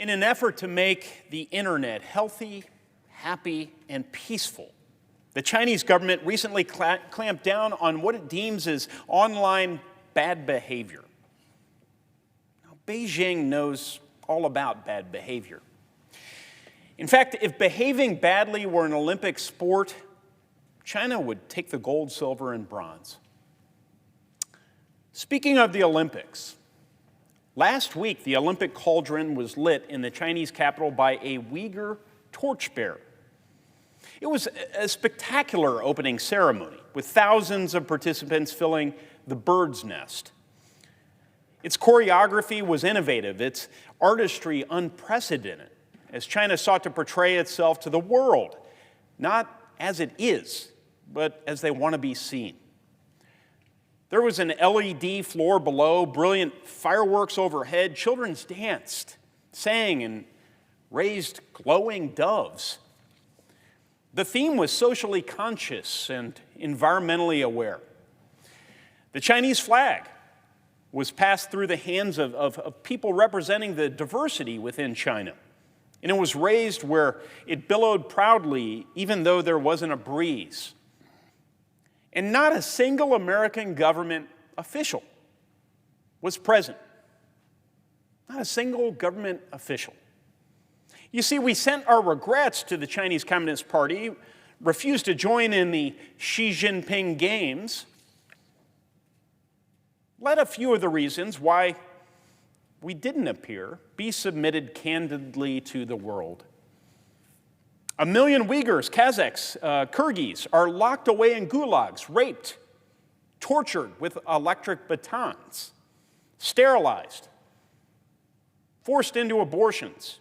In an effort to make the internet healthy, happy, and peaceful, the Chinese government recently clamped down on what it deems as online bad behavior. Now, Beijing knows all about bad behavior. In fact, if behaving badly were an Olympic sport, China would take the gold, silver, and bronze. Speaking of the Olympics, last week the Olympic cauldron was lit in the Chinese capital by a Uyghur torchbearer. It was a spectacular opening ceremony, with thousands of participants filling the bird's nest. Its choreography was innovative, its artistry unprecedented, as China sought to portray itself to the world, not as it is, but as they want to be seen. There was an LED floor below, brilliant fireworks overhead, children danced, sang, and raised glowing doves. The theme was socially conscious and environmentally aware. The Chinese flag was passed through the hands of people representing the diversity within China. And it was raised where it billowed proudly, even though there wasn't a breeze. And not a single American government official was present. Not a single government official. You see, we sent our regrets to the Chinese Communist Party, refused to join in the Xi Jinping Games. Let a few of the reasons why we didn't appear be submitted candidly to the world. 1 million Uyghurs, Kazakhs, Kyrgyz are locked away in gulags, raped, tortured with electric batons, sterilized, forced into abortions,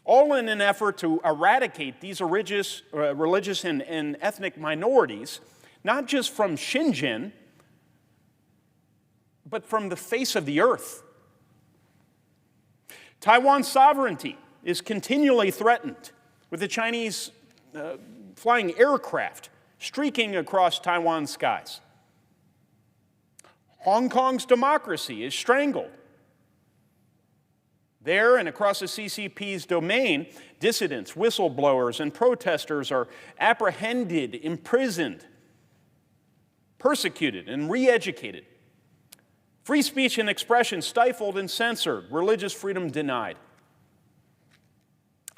all in an effort to eradicate these religious and ethnic minorities, not just from Xinjiang, but from the face of the earth. Taiwan's sovereignty is continually threatened, with the Chinese flying aircraft streaking across Taiwan's skies. Hong Kong's democracy is strangled. There and across the CCP's domain, dissidents, whistleblowers, and protesters are apprehended, imprisoned, persecuted, and re-educated. Free speech and expression stifled and censored, religious freedom denied.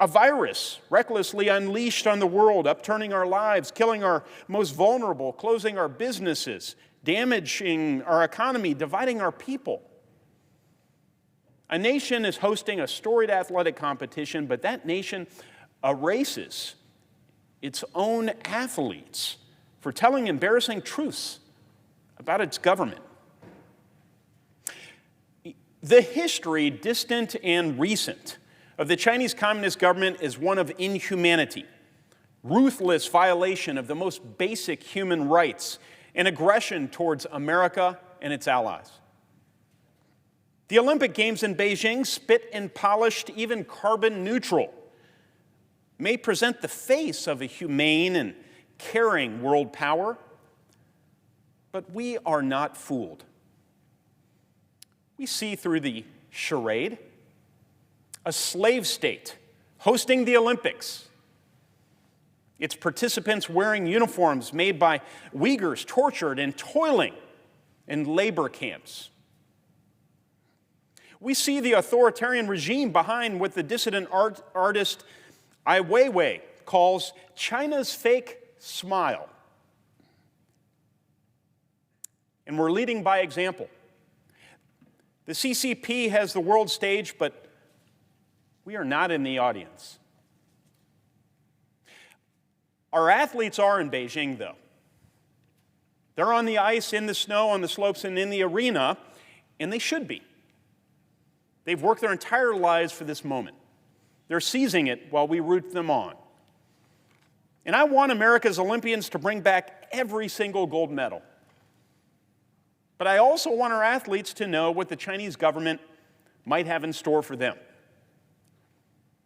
A virus recklessly unleashed on the world, upturning our lives, killing our most vulnerable, closing our businesses, damaging our economy, dividing our people. A nation is hosting a storied athletic competition, but that nation erases its own athletes for telling embarrassing truths about its government. The history, distant and recent, of the Chinese Communist government is one of inhumanity, ruthless violation of the most basic human rights, and aggression towards America and its allies. The Olympic Games in Beijing, spit and polished, even carbon neutral, may present the face of a humane and caring world power, but we are not fooled. We see through the charade a slave state hosting the Olympics, its participants wearing uniforms made by Uyghurs tortured and toiling in labor camps. We see the authoritarian regime behind what the dissident artist Ai Weiwei calls China's fake smile. And we're leading by example. The CCP has the world stage, but we are not in the audience. Our athletes are in Beijing, though. They're on the ice, in the snow, on the slopes, and in the arena, and they should be. They've worked their entire lives for this moment. They're seizing it while we root them on. And I want America's Olympians to bring back every single gold medal. But I also want our athletes to know what the Chinese government might have in store for them.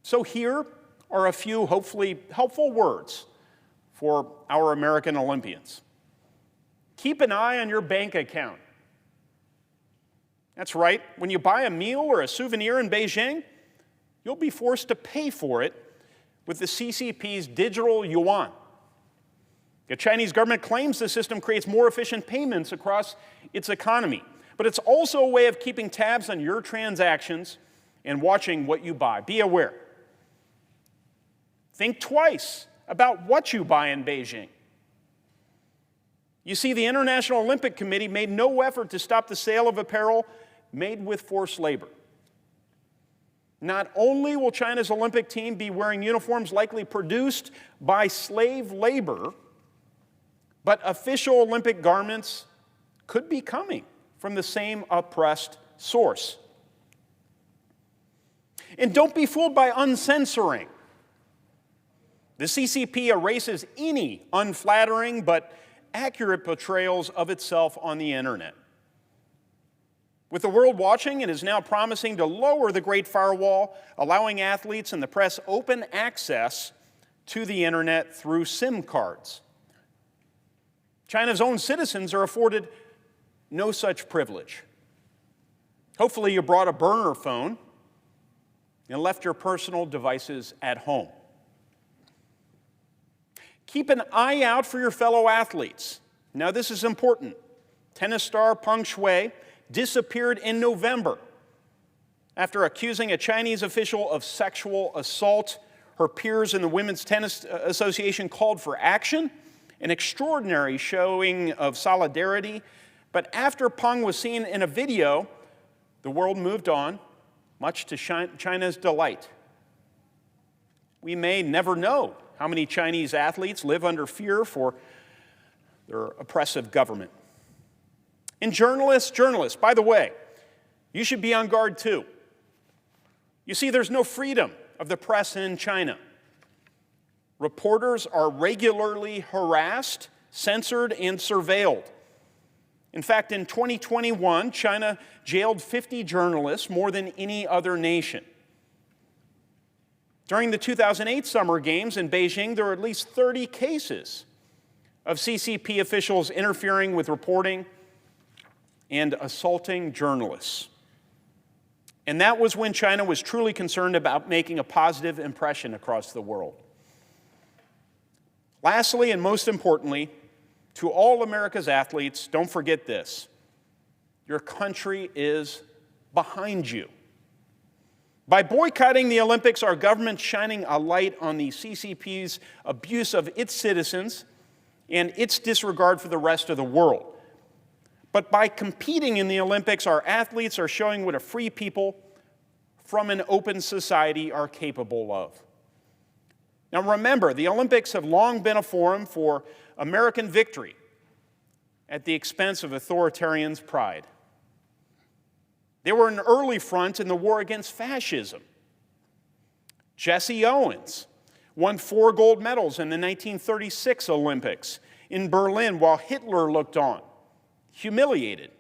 So here are a few hopefully helpful words for our American Olympians. Keep an eye on your bank account. That's right, when you buy a meal or a souvenir in Beijing, you'll be forced to pay for it with the CCP's digital yuan. The Chinese government claims the system creates more efficient payments across its economy, but it's also a way of keeping tabs on your transactions and watching what you buy. Be aware. Think twice about what you buy in Beijing. You see, the International Olympic Committee made no effort to stop the sale of apparel made with forced labor. Not only will China's Olympic team be wearing uniforms likely produced by slave labor, but official Olympic garments could be coming from the same oppressed source. And don't be fooled by uncensoring. The CCP erases any unflattering but accurate portrayals of itself on the internet. With the world watching, it is now promising to lower the Great Firewall, allowing athletes and the press open access to the internet through SIM cards. China's own citizens are afforded no such privilege. Hopefully you brought a burner phone and left your personal devices at home. Keep an eye out for your fellow athletes. Now this is important. Tennis star Peng Shuai disappeared in November after accusing a Chinese official of sexual assault. Her peers in the Women's Tennis Association called for action, an extraordinary showing of solidarity. But after Peng was seen in a video, the world moved on, much to China's delight. We may never know how many Chinese athletes live under fear for their oppressive government. And journalists, by the way, you should be on guard too. You see, there's no freedom of the press in China. Reporters are regularly harassed, censored, and surveilled. In fact, in 2021, China jailed 50 journalists, more than any other nation. During the 2008 Summer Games in Beijing, there were at least 30 cases of CCP officials interfering with reporting and assaulting journalists. And that was when China was truly concerned about making a positive impression across the world. Lastly, and most importantly, to all America's athletes, don't forget this: your country is behind you. By boycotting the Olympics, our government's shining a light on the CCP's abuse of its citizens and its disregard for the rest of the world. But by competing in the Olympics, our athletes are showing what a free people from an open society are capable of. Now remember, the Olympics have long been a forum for American victory at the expense of authoritarians' pride. They were an early front in the war against fascism. Jesse Owens won 4 gold medals in the 1936 Olympics in Berlin while Hitler looked on, humiliated.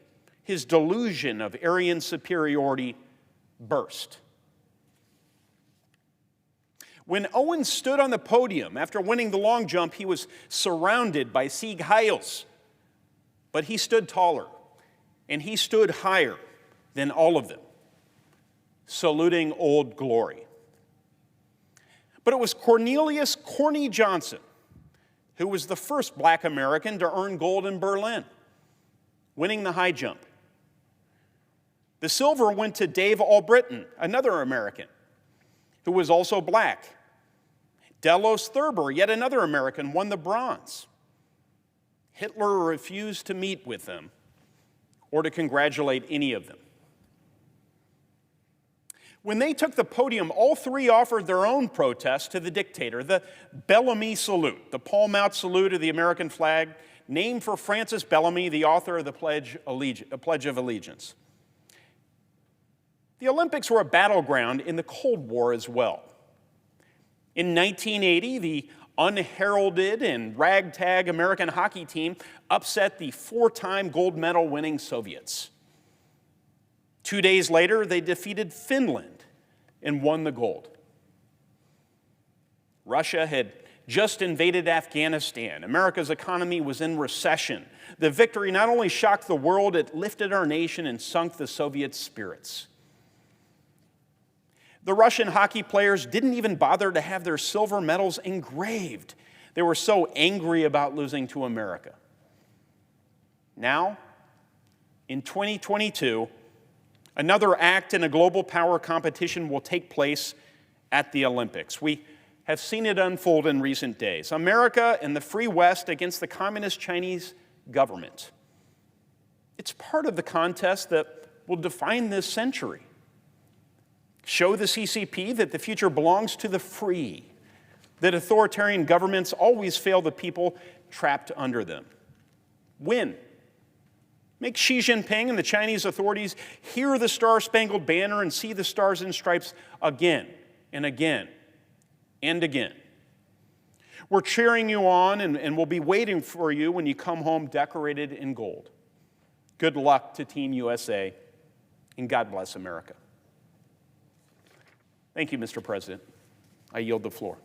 His delusion of Aryan superiority burst. When Owens stood on the podium after winning the long jump, he was surrounded by Sieg Heils. But he stood taller, and he stood higher than all of them, saluting Old Glory. But it was Cornelius Corny Johnson who was the first black American to earn gold in Berlin, winning the high jump. The silver went to Dave Albritton, another American, who was also black. Delos Thurber, yet another American, won the bronze. Hitler refused to meet with them or to congratulate any of them. When they took the podium, all 3 offered their own protest to the dictator, the Bellamy salute, the palm-out salute of the American flag, named for Francis Bellamy, the author of the Pledge of Allegiance. The Olympics were a battleground in the Cold War as well. In 1980, the unheralded and ragtag American hockey team upset the 4-time gold medal winning Soviets. 2 days later, they defeated Finland and won the gold. Russia had just invaded Afghanistan. America's economy was in recession. The victory not only shocked the world, it lifted our nation and sunk the Soviet spirits. The Russian hockey players didn't even bother to have their silver medals engraved. They were so angry about losing to America. Now, in 2022, another act in a global power competition will take place at the Olympics. We have seen it unfold in recent days. America and the free West against the communist Chinese government. It's part of the contest that will define this century. Show the CCP that the future belongs to the free, that authoritarian governments always fail the people trapped under them. Win. Make Xi Jinping and the Chinese authorities hear the Star-Spangled Banner and see the stars and stripes again and again and again. We're cheering you on and we'll be waiting for you when you come home decorated in gold. Good luck to Team USA, and God bless America. Thank you, Mr. President. I yield the floor.